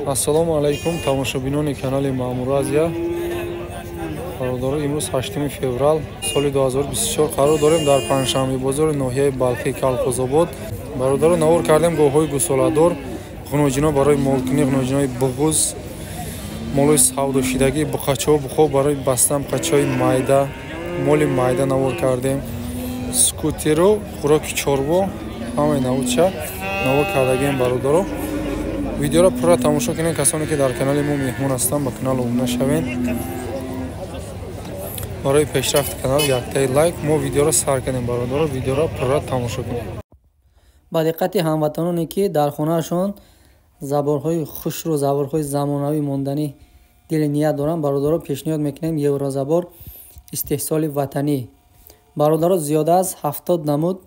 Ассалому алайкум тамошобинони канали Маъмур Азия. Бародаро, имрӯз 8 феврал соли 2024 қарор дорем дар панҷшанбе бозори ноҳияи Балхи Калхозобод. Бародаро, навор кардем гоҳҳои гусоладор, ғуноҷино барои молкунӣ, ғуноҷинои буғуз, молои савдошидагӣ, буқачаҳо бухоб барои бастан буқачаҳои майда, моли майда навор кардем. Скутеру, хӯроки чорво, ҳамаи наводча навор кардагем бародаро. Видеоро пурра тамошо кунед. Касоне ки дар канали мо меҳмон ҳастанд, ба канал обуна шавед. Барои пешрафти канал яктаи лайк, мо видеоро сар кунем бародаро. Видеоро пурра тамошо кунед. ба диққати ҳамватаноне ки дар хонаашон заборҳои хушру заборҳои замонавӣ мондани дили ният доранд, бародаро пешниҳод мекунем еврозабор истеҳсоли ватанӣ. бародаро, зиёда аз 70 намуд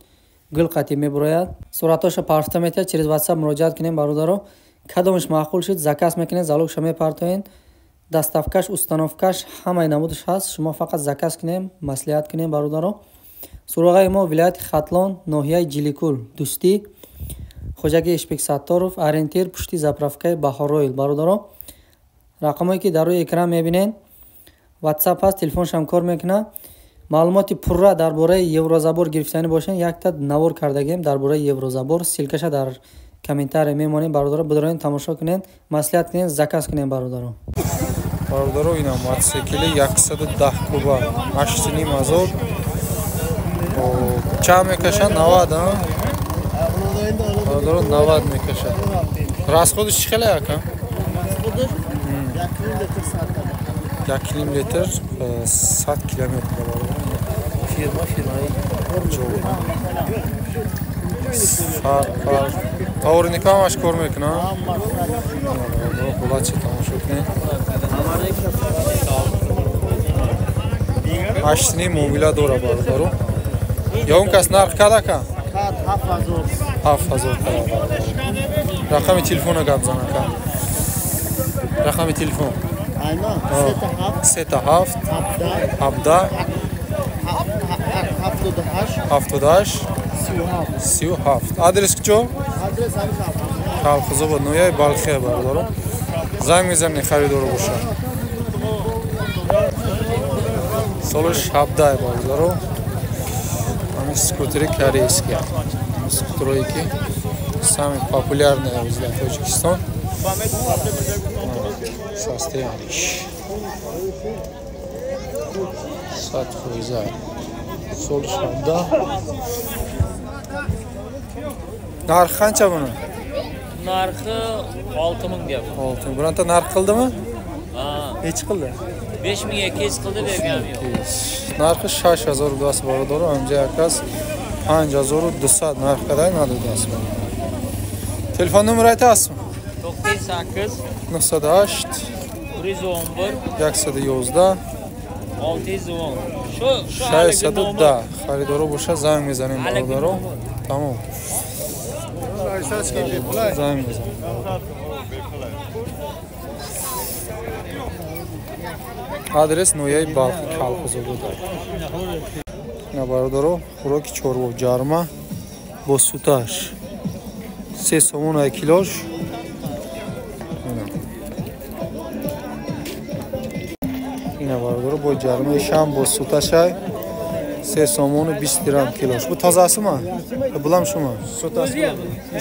гул қатъи мебарояд. Сураташа парфта метавад, через WhatsApp муроҷиат кунем бародаро. Кадомаш маъқул шуд, заказ мекунед, залогша мепартоен. Доставкаш, установкаш ҳамаи намудаш ҳаст. Шумо фақат заказ кунем, маслиҳат кунем бародаро. Суроғаи мо вилояти Хатлон, ноҳияи Ҷиликул, Дӯстӣ, Хоҷагӣ Ишбек Сатторов, ориентир пушти заправкаи Баҳороил бародаро. Рақамое ки дар рӯи экран мебинед, WhatsApp ҳаст, телефоншам кор мекунад. маълумоти пурра дар бораи еврозабор гирифтанӣ бошед, якта навор кардагем дар бораи еврозабор. Силкаша дар комментария мемонем бародаро. Бидороен тамошо кунед, маслиҳат кунед, заказ кунем бародаро. Бародаро, ина мотосикли 110 куба 8500. Ча мекаша 90, а? Бародаро 90 мекаша. Расходиш чӣ хеле ака? 1 литр 100 километр бародаро. Фирмаи ҷоуна. Тавриника ҳамаш кор мекунад. Булачи тамошо кунед. Аштини муомила дора бародаро. Я он кас нарх када ка? 7000 када. Рақами телефона гап зана ка. Рақами телефон. 37 17 78 37. Адрес куҷо? Адрес Калхозобод, ноҳияи Балхи бародаро. Занг мезанед харидор боша. Солиш 17 бародаро. Ҳамин скутери корейский. Скутерое ки самые популярные возле Тоҷикистон. Состояние 100%. Солиш 17. Narxi qancha buni? Narxi 6000 gap. 6000. Bironta narx qildimi? Ha. Nech qildi? 5200 qildi, berganim yo'q. Narxi 6000 rubasi barodor, amja akas 5200 narxda nadodasi bor. Telefon nomeri aytasizmi? 98 98 111 111 610. Shu 610. Xaridor bo'lsa zang mezaning barodor. Tamom. Zang mezaning. Adres ноҳияи Балхи Калхозобод. На бародаро, хӯроки чорво ҷарма бо суташ 3 сомон килош. Ина бародаро бо ҷармаи шам бо суташай 3 сомон 20 дирам килош. Бу тозасима? Булам шума? Суташ.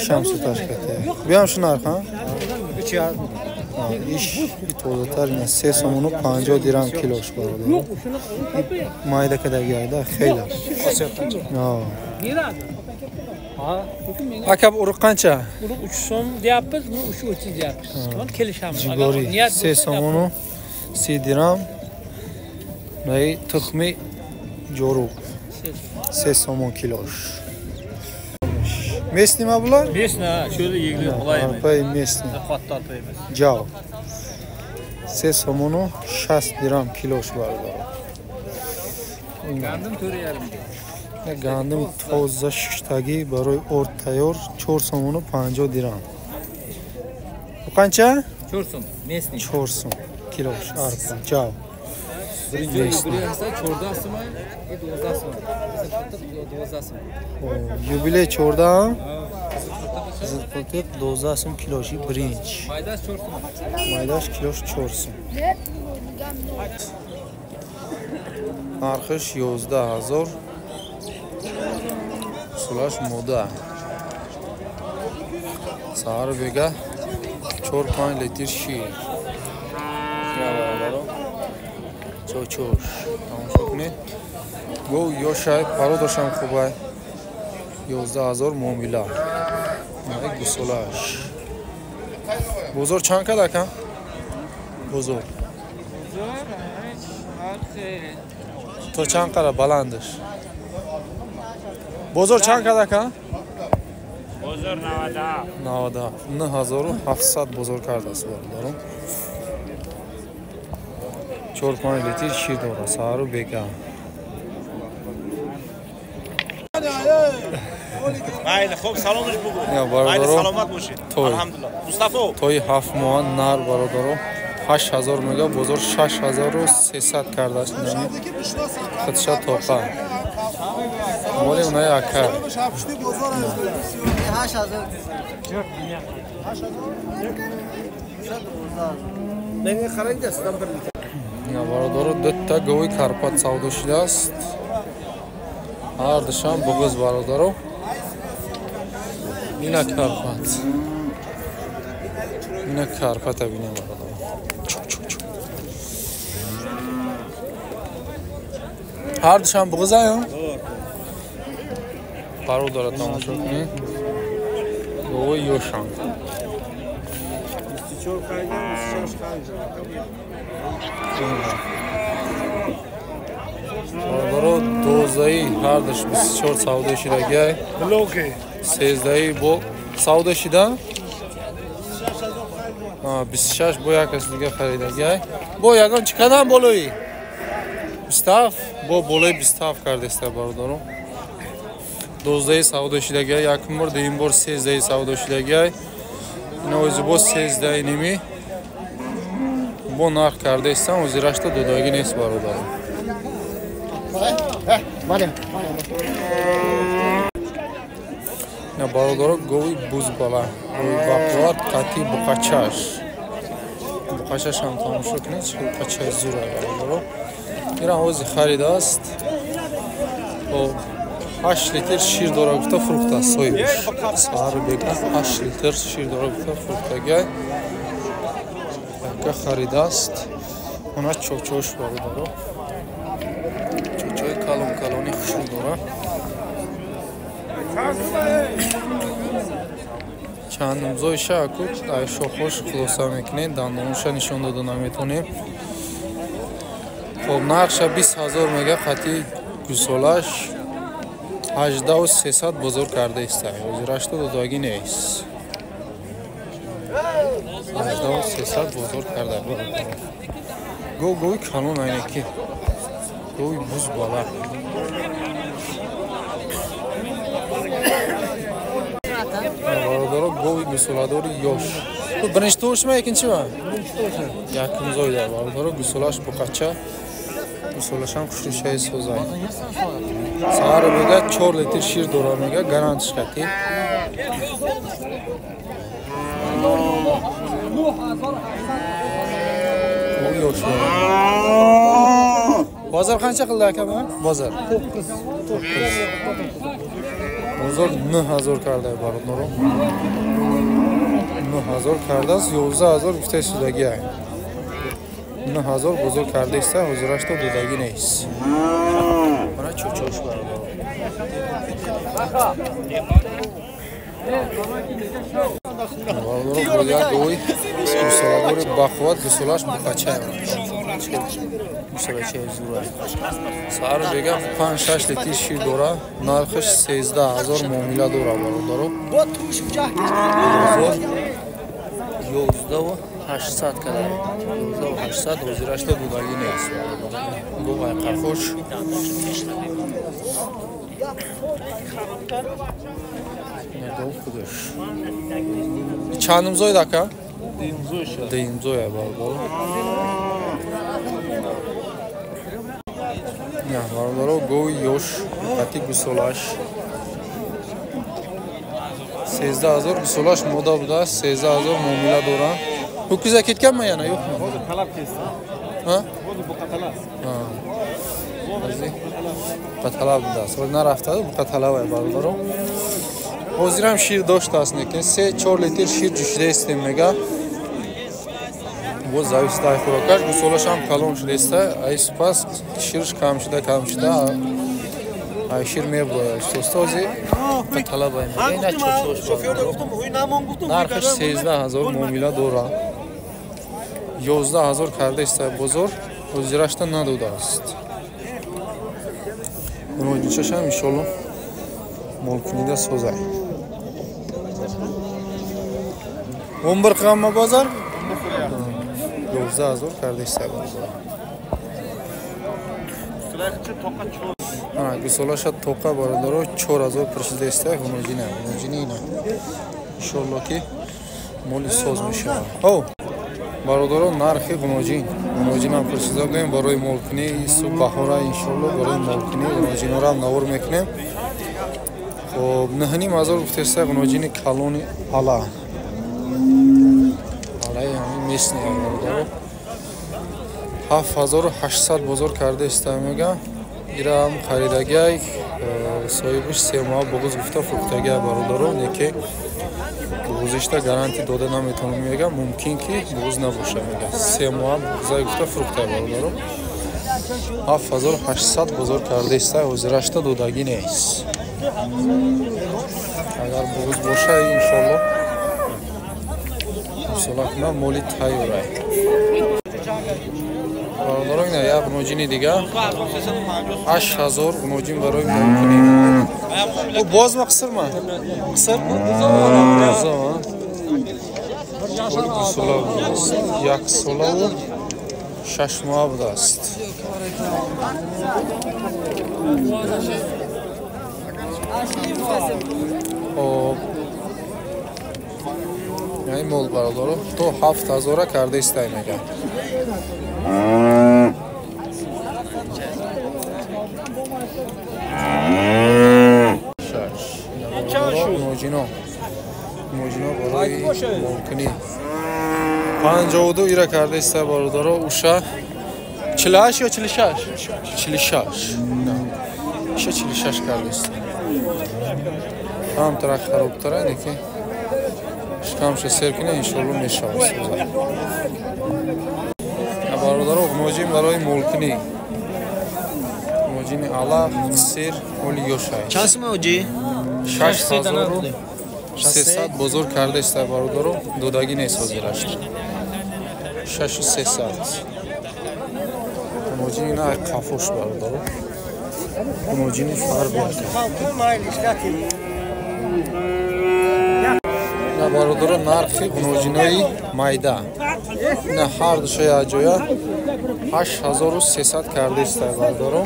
Шам суташ кате. Биям шу нарх, а? Иш тозатар ина 3 сомон 50 дирам килош бародаро. Майда кадаги айда хейла. Aka uruq qancha? Uruq 3 so'm deyapmiz, bu 330 deyapmiz. Kelishamiz. Jigori 3 somon 30 dirham. Nay tuxmi joruq 3 somon kilosh. Местный ма bular? Местный, şöyle yegli olayım. Pay местный. Qatta ataymiz. Jav. 3 somon 60 dirham kilosh bor. Gandim 4,5. Gandim toza shishtagi baroy ort tayyor 4 somon 50 dirham. Bu qancha? 4 so'm, местный. 4 so'm kilosh arpa jav. Birinchi yubileysa cho'rdasimi? 12dasimi? 12dasimi? Yubiley cho'rda? Qizil qultiq 12 so'm kiloshi birinchi. Maydash 4 so'm. Maydash kiloshi 4 so'm. Narxish 11000. Sulash moda. Sari bega 4-5 litr shir. Cho'cho'sh. Tomosha qiling. Bu yoshay parodasham xubay. 11000 muomila. Mana gusolash. Bozor chand kad aka? Bozor. To chand qara balandish. Bozor chand kad aka? Bozor 90. 9700 bozor kardasi bor, do'rim. 4-5 litr shir dora, saru beka. Mayli, xo'p, salomish bugun. Mayli, salomat bo'shing. Alhamdulillah. Mustafa. To'y 7 mo'an nar barodaro 8000 mega bozor 6300 kardasi nami. Xitsha to'qa. Mo'li unay aka. 8000. Menga qarang-da, sizdan bir litr. Ya barodaro bitta go'y Karpat savdo shidast. Ardisham bo'g'iz barodaro. Mina Karpat. Mina Karpat abina barodaro. Ardisham bo'g'iz ayo. Barodaro tomosha qiling. Go'y yosham. Barodaro 12 hardish 24 savdo shidagi. Bloke. 13 bu savdo shida. 26 bu yakasiga xaridagi. Bu yagon chiqadan bo'loy. Bistav, bu bo'loy bistav kardesta barodaro. 12 savdo shidagi, yakim bor, deyim bor 13 savdo shidagi. Ina o'zi bu 13 nimi. Bu narx kardestan o'zi rashta dodagi nes barodaro. Ya barodaro go'y buz bala. Go'y baquvvat qati buqachash. Buqachash ham tomosha qiling, buqachash zura barodaro. Ira o'zi xaridast. O 8 litr shir dora gufta frukta so'yish. Sari beka 8 litr shir dora gufta fruktaga. Aka xaridast. Ona cho'cho'sh barodaro. Cho'cho'y kalon-kaloni xushul dora. Чандимзой шакут ай шохош хулоса мекунем дандонуша нишон дода наметонем. Хоб нарша 20000 мега қати гусолаш 18300 бозор карда истай. Озирашта додаги нест. 18300 бозор карда. Гой канон айнеки. Гой буз бала. Barodaro go'y gusuladori yosh. Bu birinchi to'shmi, ikkinchimi? Yakim zoyda barodaro gusulash buqacha. Gusulash ham xushli shay so'zay. Sari bega 4 litr shir doramiga garant chiqadi. Bu yosh. Bozor qancha qildi aka bu? Bozor 9. Bozor 9000 karda barodaro. 9000 kardas 11000 gufta sudagi. 9000 bozor karda esa o'zirashda dodagi neis. Mana cho'cho'sh barodaro. Barodaro bo'ya go'y gusuladori baquvvat gusulash buqacha. Gusulash zura. Sari bega 5-6 litr shir dora, narxish 13000 muomila dora barodaro. Bu tushga. 11800 kadar. 11800 o'zirashda dodagi neis. Bu vay qarxosh. Çandimzoy da aka? Deyimzoy şu. Deyimzoy barodaro. Ya barodaro go'y yosh qati gusolash 13000 гусолаш мода будааст. 13000 муомила дорам. Ҳукиза кетганма яна ёъкму? Ҳозир талаб кеста. Ҳа? Ҳозир буқаталас. Қаталаб будааст. Ҳозир нарафтааду буқаталабай бародаро. Ҳозирам шир доштааст лекин 3-4 литр шир ҷӯшидааст мега. Боз завистай хӯрокаш гусолашам калон шудааст. Ай супас ширш кам шуда. Ай шир меброяд. Тостози қаталабай мега. Ина чочош. Шофёрда гуфтам, ҳуй намон гуфтам. нархаш 13000 муомила дорад. 11000 кардааст бозор. Ҳозирашта надодааст. Муроҷиатшам иншолло молкунида созай. 11 қамма бозор? 12000 кардааст бозор. Сулайхчи тоқа 4. Гусолаша тоқа бародаро 4000 пришидааст. Ҳуноҷина ина. Иншолло ки моли соз мешавад. О, бародаро нархи ҳуноҷинам пришида будем барои молкунӣ суб баҳора иншолло барои молкунӣ ҳуноҷинорам навор мекунем. Хоб 9000 гуфтаст ҳуноҷини калони ала. Алай ҳамин местни бародаро 7800 бозор кардааст мега. Ирам харидагиай соҳибиш 3 моҳ буғуз гуфта фурӯхтагиай бародаро, неки гузишта гарантӣ дода наметавонам мега, мумкин ки буғуз набоша мега. 3 моҳ буғузай гуфта фурӯхтагиай бародаро. 7800 бозор кардааст, ҳозирашта додагӣ нест. Агар буғуз боша иншолло ҳосила кунам моли тайёрай. Бародаро ина як ҳуноҷини дига 8000 ҳуноҷин барои молкунӣ. Ӯ бозма қисрма? Қиср? Бузова. Дусола будааст. 1 солаву 6 моҳ будааст. Хоб ай мол бародаро то 7000 кардааст мега. Моҷино барои молкунӣ 52 ира кардааст бародаро. уша 48 ё 46? 46. Иша 46 кардааст. Камтара харобтара неки шикамша серкина иншолло мешавад. Бародаро ҳуноҷин барои молкунӣ. Ҳуноҷини алақ, қисир, оли ёшай. Чанд сум оҷи? 6300 бозор кардааст бародаро. додагӣ нест ҳозираш. 6300. Ҳуноҷини на қафош бародаро. Ҳуноҷини фарқ мекунад. бародаро нархи ҳуноҷинои майда. Ина ҳар душа як ҷоя 8300 кардааст бародаро.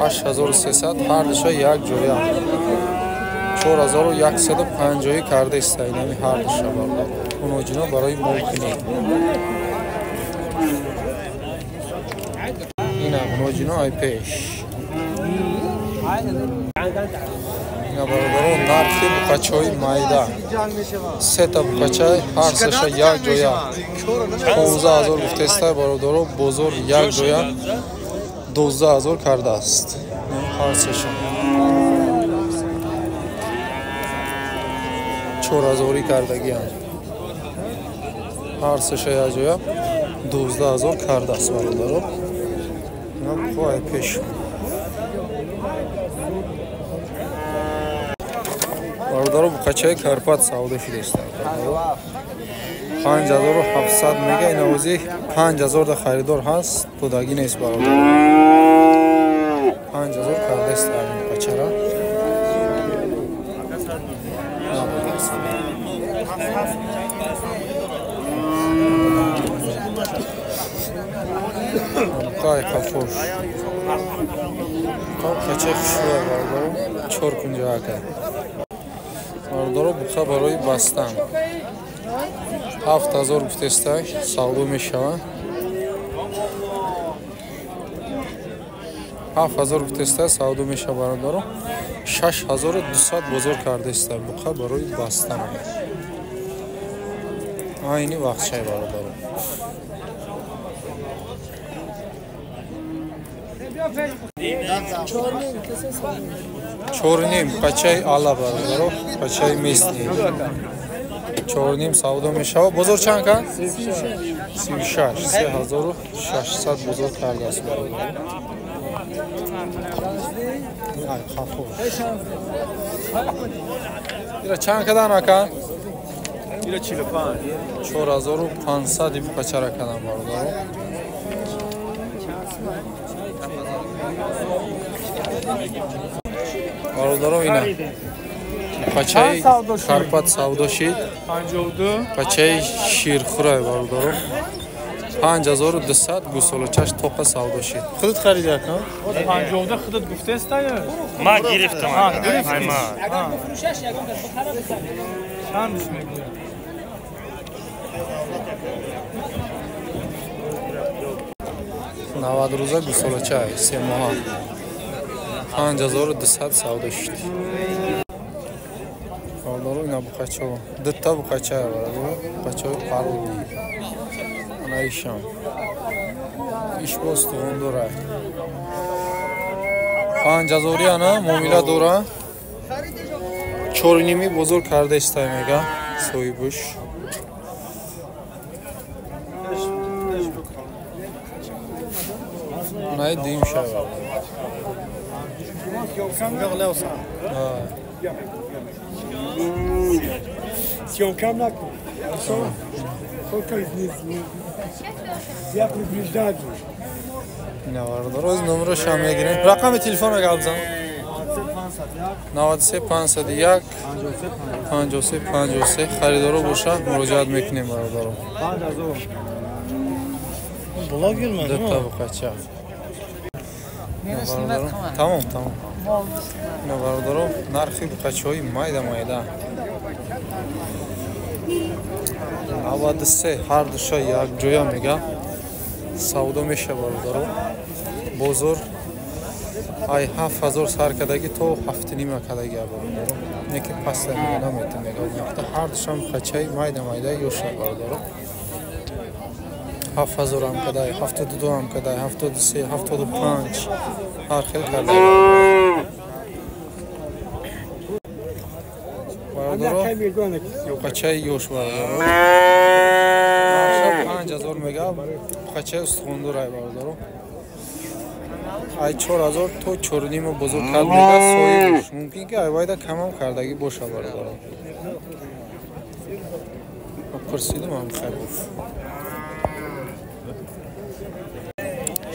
8300 ҳар душа як ҷоя. 4150 кардааст инами ҳар душа бародаро. ҳуноҷино барои молкунӣ. ина ҳуноҷино ай пеш. ина бародаро нархи буқачаҳои майда. 3 та буқача ҳар сеша як ҷоя. 15000 гуфтаст бародаро. бозор як ҷоя 12000 кардааст. ҳар сеша 4000 кардагиам. ҳар сеша як ҷоя 12000 кардааст бародаро. ина қой пеш. бародаро буқачаи Карпат савдо шудааст. 5700 мега. ина ҳозир 5000 да харидор ҳаст. додагӣ нест бародаро. 5000 кардааст ҳамин буқачара. Қай қафош. Қачай хушро бародаро 4 кунҷака. бародаро буқа барои бастан 7000 гуфтаст савдо мешавад. 7000 гуфтеста савдо меша бародаро 6200 бозор кардеста буқа барои бастан айни вақтчай бародаро чорним пачай ала бародаро пачай местни чорним савдо мешава бозор чанд ка 36 3600 бозор кардааст бародаро ай хафо ира чанд кадан ака ира 45 4500 иб пачара кадан бародаро бародаро ина пачаи карпат савдо шид 52 пачаи ширхурай бародаро 5200 гусолочаш тоқа савдо шид худут харидия кан 52 худут гуфтеста ё ма гирифтам айма чанд мегӯяд 90 рӯза гусолочай 3 моҳа 5200 савдо шид бародаро ина буқачо дутта буқачай бародаро буқачои пароди анаишам ишбоз туғондора 5000 ана муомила дора 4,5 бозор карда истай мега соҳибуш най дим шава Съемкам након. Сколько из них? Я приближаю. ина бародаро аз номерошам мегирем рақами телефона гап зан 93 53 харидоро боша муроҷиат мекунем бародаро блогерман дата буқача бародаро тамом ина бародаро нархи буқачаҳои майда 93 ҳар душа якҷоя мега савдо меша бародаро бозор ай 7000 сар кадаги то 7,5 кадаги бародаро неки паста мега намета мега вақта ҳар душам буқачаи майда ёша бародаро 7000 ам кадай 72 ам кадай 73 75 ҳар хел кадай бародаро буқачаи ёш бародаро 5000 мега буқачаи устухондурай бародаро ай 4000 то 4,5 бузург кард мега соҳибуш мумкин ки айвайда камам кардагӣ боша бародаро пурсидам ам хайбуф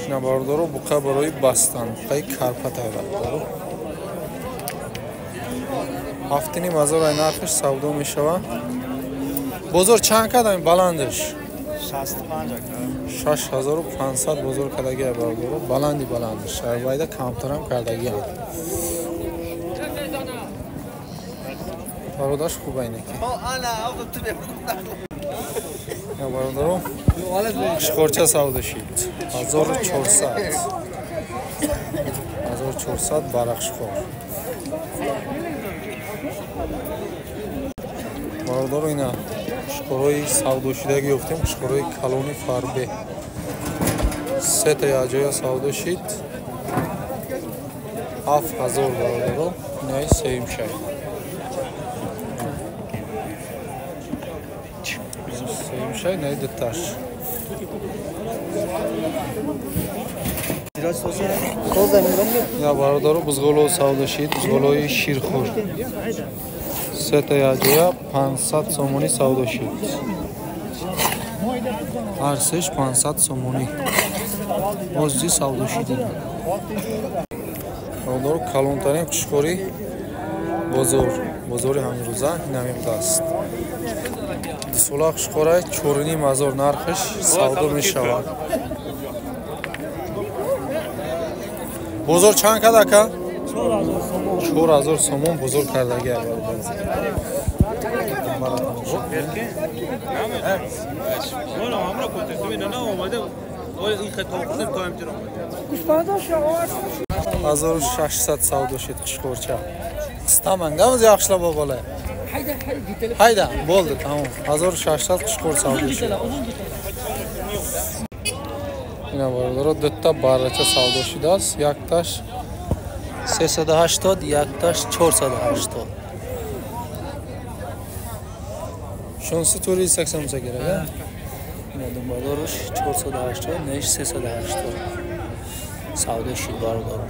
ина бародаро буқа барои бастан буқаи карпатай бародаро 7500 ай нархиш савдо мешава бозор чанд кадами баландиш 6500 бозор кадаги бародаро баландиш айвайда камтарам кардагиам бародарш хубайнеки бародаро шихорча савдо шид 1400 барақшихор бародаро ина шухорои савдошидаги ёфтем шухорои калони фарбе сета яҷоя савдо шид 7000 бародаро инаи сеимшай сеимшай инаи дуташ я бародаро бузғоло савдо шид бузғолои ширхур сета яҷоя 500 сомонӣ савдо шид ҳар сеш 500 сомонӣ озди савдо шидем бародаро калонтарин қушхори бозори ҳамирӯза инамимдааст дусола қушхорай 4500 нархиш савдо мешавад бозор чанд кадака 4000 сомон бузург кардаги 1600 savdo shid qishqo'rcha. Qistamangamiz yaxshilab bobolar. Hayda, bo'ldi, tamom. 1600 qishqo'r savdo shid. Mana birodaro, bitta barracha savdo shidas, yaktash 380, yaktash 480. Shunisi 480 bo'lsa kerak, a? Mana birodaro 480, nesh 380. Savdo shid birodaro.